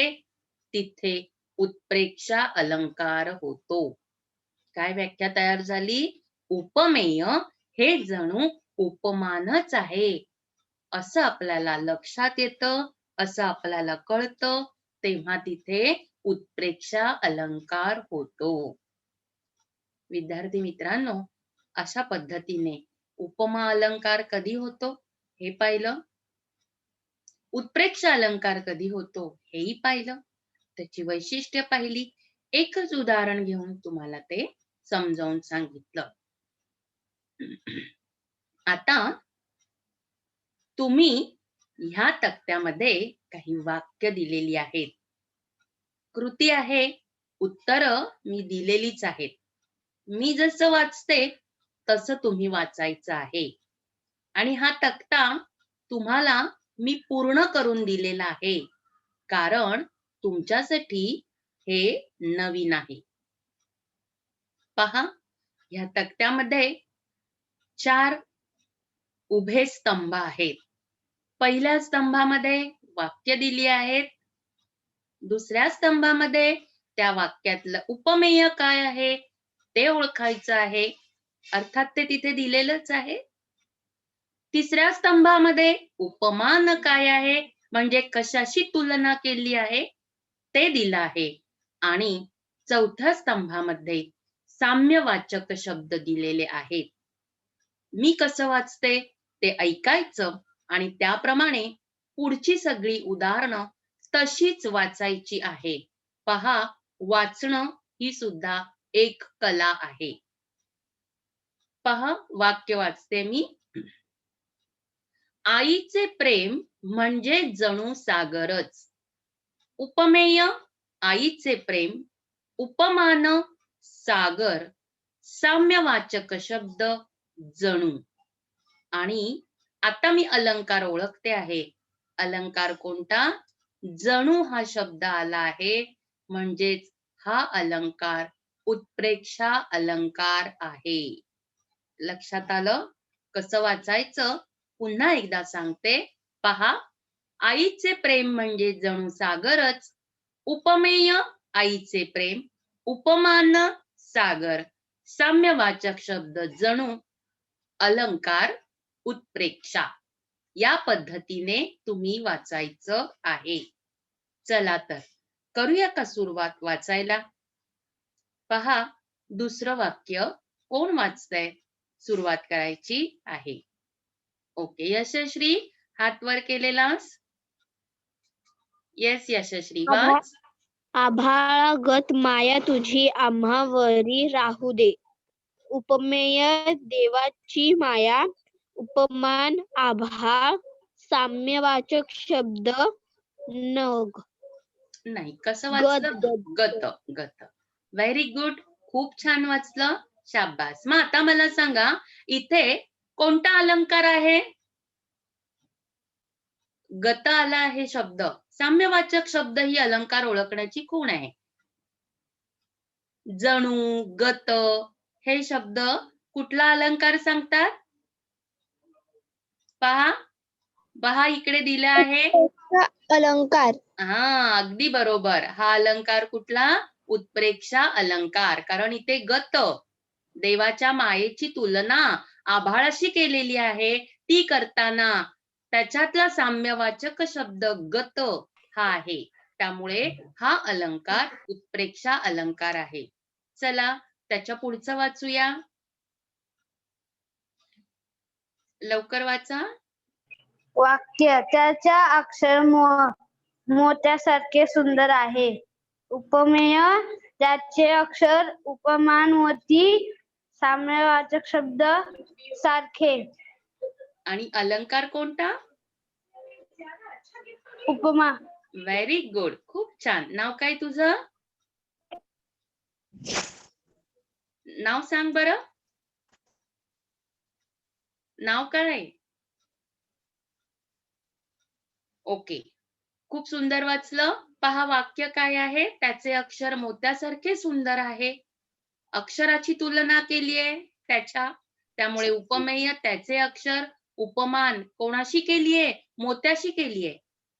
तिथे उत्प्रेक्षा अलंकार होतो. काय व्याख्या तयार झाली? उपमेय हे जणू उपमानच आहे असं आपल्याला लक्षात येतं, असं आपल्याला कळतं, तेव्हा तिथे उत्प्रेक्षा अलंकार होतो. विद्यार्थी मित्रांनो, अशा पद्धतीने उपमा अलंकार कधी होतो हे पाहिलं. उत्प्रेक्षा अलंकार कधी होतो हेही पाहिलं. त्याची वैशिष्ट्य पाहिली. एकच उदाहरण घेऊन तुम्हाला ते समजावून सांगितलं. आता तुम्ही ह्या तक्त्यामध्ये काही वाक्य दिलेली आहेत. कृती आहे, उत्तरं मी दिलेलीच आहेत. मी जसं वाचते तसं तुम्ही वाचायचं आहे. आणि हा तक्ता तुम्हाला मी पूर्ण करून दिलेला आहे, कारण तुमच्यासाठी हे नवीन आहे. पहा, ह्या तक्त्यामध्ये 4 उभे स्तंभ आहेत. पहिल्या स्तंभामध्ये वाक्य दिली आहेत. दुसऱ्या स्तंभामध्ये त्या वाक्यातलं उपमेय काय आहे ते ओळखायचं आहे. अर्थात ते तिथे दिलेलंच आहे. तिसऱ्या स्तंभामध्ये उपमान काय आहे, म्हणजे कशाशी तुलना केली आहे ते दिलं आहे. आणि चौथ्या स्तंभामध्ये साम्यवाचक शब्द दिलेले आहेत. मी कसं वाचते ते ऐकायचं आणि त्याप्रमाणे पुढची सगळी उदाहरणं तशीच वाचायची आहे. पहा, वाचणं ही सुद्धा एक कला आहे. पहा वाक्य वाचते मी. आईचे प्रेम म्हणजे जणू सागरच. उपमेय आईचे प्रेम, उपमान सागर, साम्यवाचक शब्द जणू. आणि आता मी अलंकार ओळखते आहे. अलंकार कोणता? जणू हा शब्द आला आहे, म्हणजेच हा अलंकार उत्प्रेक्षा अलंकार आहे. लक्षात आलं? कसं वाचायचं पुन्हा एकदा सांगते. पहा, आईचे प्रेम म्हणजे जणू सागरच. उपमेय आईचे प्रेम, उपमान सागर, साम्यवाचक शब्द जणू, अलंकार उत्प्रेक्षा. या पद्धतीने तुम्ही वाचायचं आहे. चला तर करूया का सुरुवात वाचायला? पहा, दुसरं वाक्य कोण वाचतंय? सुरुवात करायची आहे. ओके यशश्री, हात वर केलेलास? येस यशश्री, वाच. आभाळागत माया तुझी आम्हावरी राहू दे. उपमेय देवाची माया, उपमान आभाळ, साम्यवाचक शब्द नग. नाही, कसं वाचलं? गत. गत. व्हेरी गुड, खूप छान वाचलं, शाबास. मग आता मला सांगा, इथे कोणता अलंकार आहे? गत आला आहे शब्द. साम्यवाचक शब्द ही अलंकार ओळखण्याची खूण आहे. जणू, गत हे शब्द कुठला अलंकार सांगतात? पहा, पहा इकडे दिले आहे. अलंकार. हा, अगदी बरोबर. हा अलंकार कुठला? उत्प्रेक्षा अलंकार. कारण इथे गत, देवाच्या मायेची तुलना आभाळाशी केलेली आहे. ती करताना त्याच्यातला साम्यवाचक शब्द गत हा आहे. त्यामुळे हा अलंकार उत्प्रेक्षा अलंकार आहे. चला त्याच्या पुढचं वाचूया. लवकर वाचा. वाक्य, त्याच्या अक्षर मोत्यासारखे सुंदर आहे. उपमेय, त्याचे अक्षर उपमानवती, साम्यवाचक शब्द सारखे. आणि अलंकार कोणता? उपमा. व्हेरी गुड, खूप छान. नाव काय तुझं? नाव सांग बरं. नाव काय? ओके, खूप सुंदर वाचलं. पहा वाक्य काय आहे? त्याचे अक्षर मोत्यासारखे सुंदर आहे. अक्षराची तुलना केली आहे त्याच्या, त्यामुळे उपमेय त्याचे अक्षर, उपमान कोणाशी केलीये? मोत्याशी केलीये.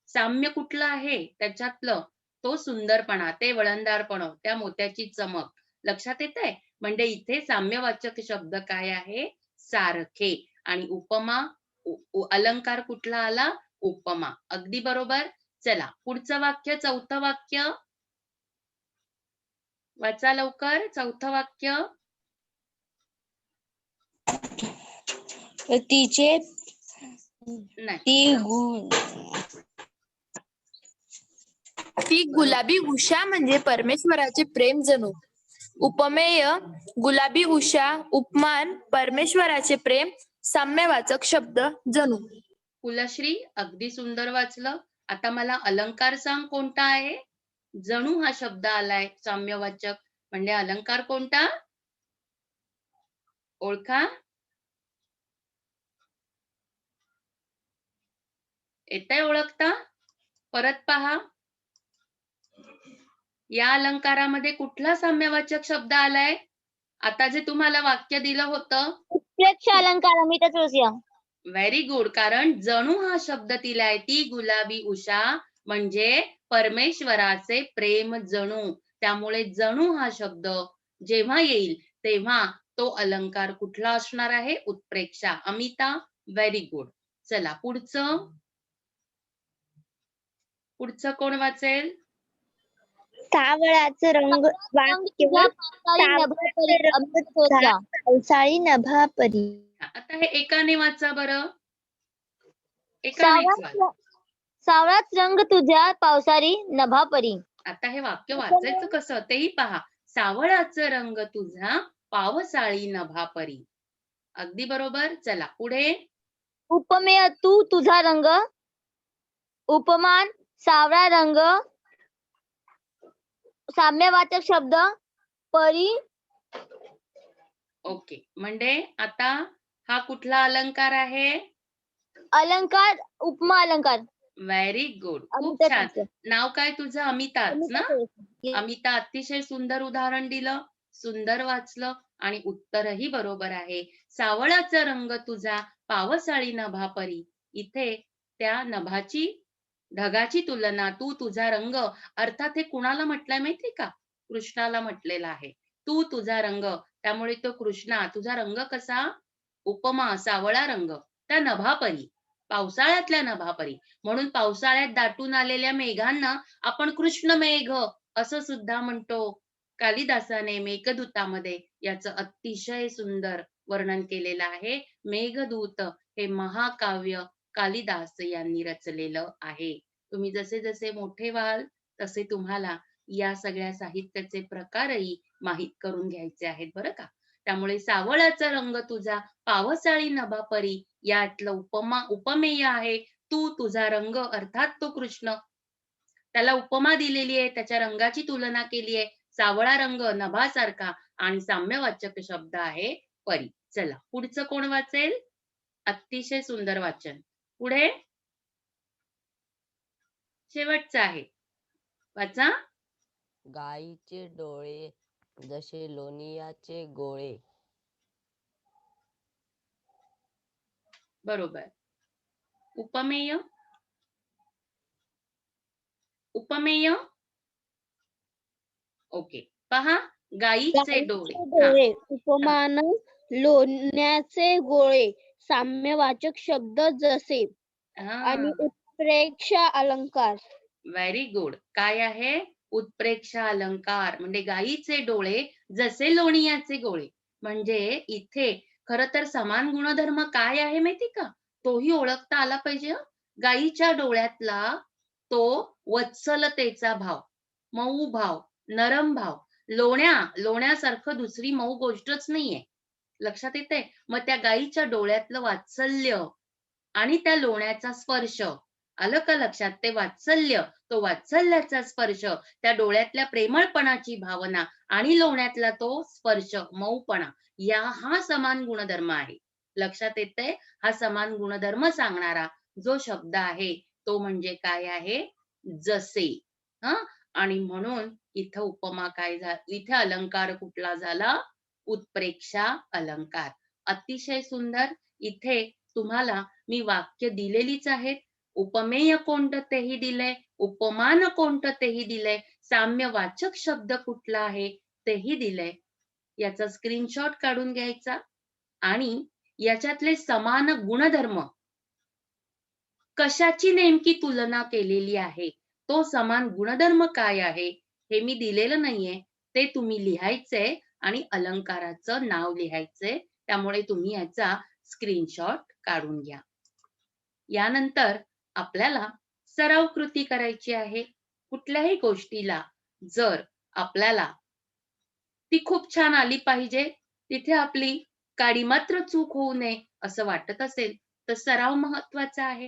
साम्य कुठलं आहे त्याच्यातलं? तो सुंदरपणा, ते वळणदारपण, त्या मोत्याची चमक. लक्षात येतंय? म्हणजे इथे साम्यवाचक शब्द काय आहे? सारखे. आणि उपमा, अलंकार कुठला आला? उपमा. अगदी बरोबर. चला पुढचं वाक्य, चौथं वाक्य वाचा लवकर. चौथं वाक्य. तिचे ती गुलाबी उषा म्हणजे परमेश्वराचे प्रेम जणू. उपमेय गुलाबी उषा, उपमान परमेश्वराचे प्रेम, साम्यवाचक शब्द जणू. कुलश्री, अगदी सुंदर वाचलं. आता मला अलंकार सांग कोणता आहे? जणू हा शब्द आलाय साम्यवाचक, म्हणजे अलंकार कोणता? ओळखा. येतंय ओळखता? परत पहा. या अलंकारामध्ये कुठला साम्यवाचक शब्द आलाय? आता जे तुम्हाला वाक्य दिलं होतं उत्प्रेक्षा अलंकार. Very good. कारण जणू हा शब्द दिलाय. ती गुलाबी उषा म्हणजे परमेश्वराचे प्रेम जणू. त्यामुळे जणू हा शब्द जेव्हा येईल तेव्हा तो अलंकार कुठला असणार आहे? उत्प्रेक्षा. Amita, very good. चला पुढचं कोण वाचेल? सावळाचं रंग पावसाळी नभापरी. आता हे एकाने वाचा बरं. एकाने वाचा. सावळाच रंग तुझ्या पावसाळी नभापरी. आता हे वाक्य वाचायचं कसं तेही पहा. सावळाचं रंग तुझा पावसाळी नभापरी. अगदी बरोबर. चला पुढे. उपमेय तू तुझा रंग. उपमान सावळा रंग. साम्यवाचक शब्द परी. ओके. म्हणजे आता हा कुठला अलंकार आहे? अलंकार उपमा अलंकार. Very good. खूप अमिता छान. टीचर. नाव काय तुझं? अमिताच अमिता ना? टीचर. अमिता, अतिशय सुंदर उदाहरण दिलं, सुंदर वाचलं आणि उत्तरही बरोबर आहे. सावळाचा रंग तुझा पावसाळी नभा परी. इथे त्या नभाची ढगाची तुलना तू तुझा रंग, अर्थात हे कुणाला म्हटलंय माहितीये का? कृष्णाला म्हटलेलं आहे. तू तुझा रंग, त्यामुळे तो कृष्णा तुझा रंग कसा? उपमा सावळा रंग, त्या नभापरी, पावसाळ्यातल्या नभापरी. म्हणून पावसाळ्यात दाटून आलेल्या मेघांना आपण कृष्ण मेघ असं सुद्धा म्हणतो. कालिदासाने मेघदूतामध्ये याचं अतिशय सुंदर वर्णन केलेलं आहे. मेघदूत हे महाकाव्य कालिदास यांनी रचलेलं आहे. तुम्ही जसे जसे मोठे व्हाल तसे तुम्हाला या सगळ्या साहित्याचे प्रकारही माहित करून घ्यायचे आहेत बरं का. त्यामुळे सावळाचा रंग तुझा पावसाळी नभा परी यातलं उपमेय आहे तू तुझा रंग, अर्थात तो कृष्ण. त्याला उपमा दिलेली आहे, त्याच्या रंगाची तुलना केली आहे. सावळा रंग नभासारखा आणि साम्यवाचक शब्द आहे परी. चला पुढचं कोण वाचेल? अतिशय सुंदर वाचन. पुढे शेवटचं आहे. वाचा. गाईचे डोळे जसे लोणीयाचे गोळे. बरोबर. उपमेय. उपमेय. ओके. पहा, गाईचे डोळे. हा. डोळे. उपमान लोण्याचे गोळे. साम्यवाचक शब्द जसे. आणि हा. उत्प्रेक्षा अलंकार. Very good. काय आहे? उत्प्रेक्षा अलंकार म्हणजे गायीचे डोळे जसे लोणीयाचे गोळे. म्हणजे इथे खर तर समान गुणधर्म काय आहे माहिती का? तोही ओळखता आला पाहिजे हं. गायीच्या डोळ्यातला तो वत्सलतेचा भाव, मऊ भाव, नरम भाव. लोण्यासारखं दुसरी मऊ गोष्टच नाहीये. लक्षात येते? मग त्या गायीच्या डोळ्यातलं वात्सल्य आणि त्या लोण्याचा स्पर्श, आलं का लक्षात? ते वात्सल्य, तो वात्सल्याचा स्पर्श, त्या डोळ्यातल्या प्रेमळपणाची भावना आणि लोण्यातला तो स्पर्श, मऊपणा, हा समान गुणधर्म आहे. लक्षात येते? हा समान गुणधर्म सांगणारा जो शब्द आहे तो म्हणजे काय आहे? जसे. हा. आणि म्हणून इथं उपमा काय झाली? इथे अलंकार कुठला झाला? उत्प्रेक्षा अलंकार. अतिशय सुंदर. इथे तुम्हाला मी वाक्य दिलेलीच आहेत. उपमेय कोणतं तेही दिलंय, उपमान कोणतं तेही दिलंय, साम्यवाचक शब्द कुठला आहे तेही दिलंय. याचा स्क्रीनशॉट काढून घ्यायचा आणि याच्यातले समान गुणधर्म कशाची नेमकी तुलना केलेली आहे, तो समान गुणधर्म काय आहे हे मी दिलेलं नाहीये, ते तुम्ही लिहायचंय आणि अलंकाराचं नाव लिहायचंय. त्यामुळे तुम्ही याचा स्क्रीनशॉट काढून घ्या. यानंतर आपल्याला सराव कृती करायची आहे. कुठल्याही गोष्टीला जर आपल्याला ती खूप छान आली पाहिजे, तिथे आपली काडी मात्र चूक होऊ नये असं वाटत असेल तर सराव महत्वाचा आहे.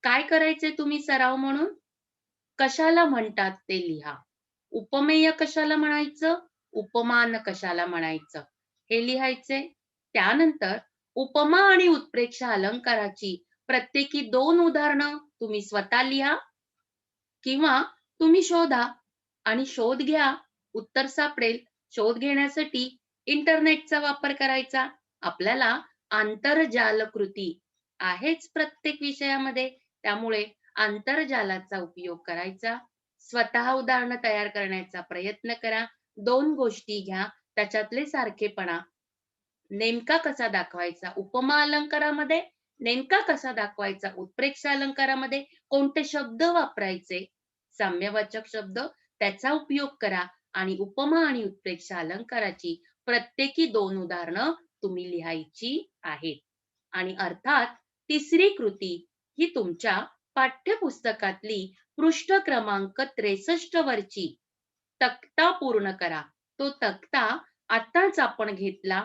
काय करायचे तुम्ही सराव म्हणून? कशाला म्हणतात ते लिहा. उपमेय कशाला म्हणायचं, उपमान कशाला म्हणायचं हे लिहायचे. त्यानंतर उपमा आणि उत्प्रेक्षा अलंकाराची प्रत्येकी 2 उदाहरणं तुम्ही स्वतः लिहा किंवा तुम्ही शोधा आणि शोध घ्या. उत्तर सापडेल. शोध घेण्यासाठी इंटरनेटचा वापर करायचा. आपल्याला आंतरजाल कृती आहेच प्रत्येक विषयामध्ये, त्यामुळे आंतरजालाचा उपयोग करायचा. स्वतः उदाहरणं तयार करण्याचा प्रयत्न करा. 2 गोष्टी घ्या, त्याच्यातले सारखेपणा नेमका कसा दाखवायचा उपमा अलंकारामध्ये, नेमका कसा दाखवायचा उत्प्रेक्षा अलंकारामध्ये, कोणते शब्द वापरायचे, साम्यवाचक शब्द, त्याचा उपयोग करा आणि उपमा आणि उत्प्रेक्षा अलंकाराची प्रत्येकी 2 उदाहरणं तुम्ही लिहायची आहेत. आणि अर्थात तिसरी कृती ही तुमच्या पाठ्यपुस्तकातली पृष्ठ क्रमांक 63 वरची तक्ता पूर्ण करा. तो तक्ता आताच आपण घेतला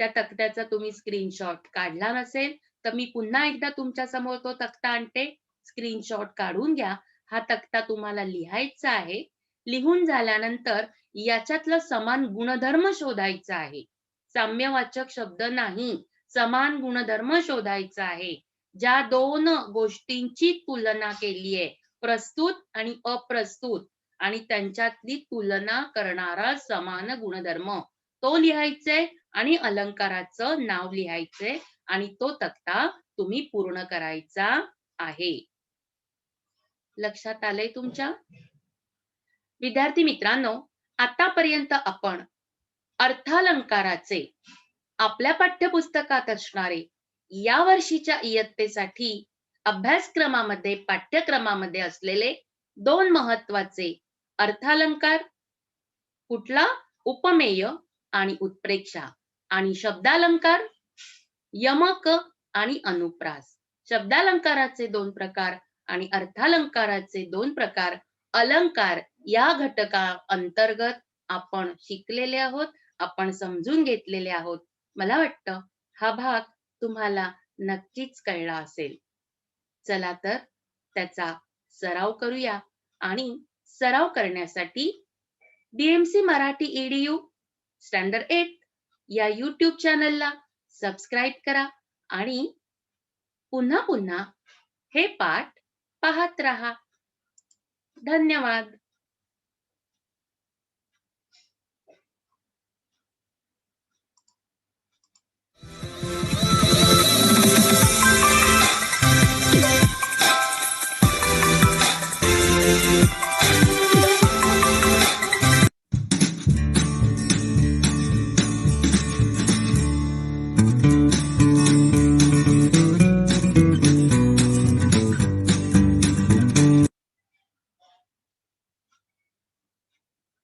त्या तक्त्याचा तुम्ही स्क्रीनशॉट काढला नसेल तर मी पुन्हा एकदा तुमच्या समोर तो तक्ता आणते. स्क्रीनशॉट काढून घ्या. हा तक्ता तुम्हाला लिहायचा आहे. लिहून झाल्यानंतर याच्यातलं समान गुणधर्म शोधायचा आहे. साम्यवाचक शब्द नाही, समान गुणधर्म शोधायचा आहे. ज्या दोन गोष्टींची तुलना केली आहे, प्रस्तुत आणि अप्रस्तुत, आणि त्यांच्यातली तुलना करणारा समान गुणधर्म तो लिहायचे आणि अलंकाराचं नाव लिहायचे आणि तो तक्ता तुम्ही पूर्ण करायचा आहे. लक्षात आलंय तुमच्या? विद्यार्थी मित्रांनो, आतापर्यंत आपण अर्थालंकाराचे आपल्या पाठ्यपुस्तकात असणारे या वर्षीच्या इयत्तेसाठी अभ्यासक्रमामध्ये पाठ्यक्रमामध्ये असलेले 2 महत्वाचे अर्थालंकार, कुठला? उपमेय आणि उत्प्रेक्षा, आणि शब्दालंकार यमक आणि अनुप्रास. शब्दालंकाराचे 2 प्रकार आणि अर्थालंकाराचे 2 प्रकार अलंकार या घटका अंतर्गत आपण शिकलेले आहोत, आपण समजून घेतलेले आहोत. मला वाटतं हा भाग तुम्हाला नक्कीच कळला असेल. चला तर त्याचा सराव करूया, आणि सराव करण्यासाठी DMC मराठी EDU स्टँडर्ड 8 या YouTube चॅनलला सबस्क्राईब करा आणि पुन्हा पुन्हा हे पाठ पाहत रहा. धन्यवाद.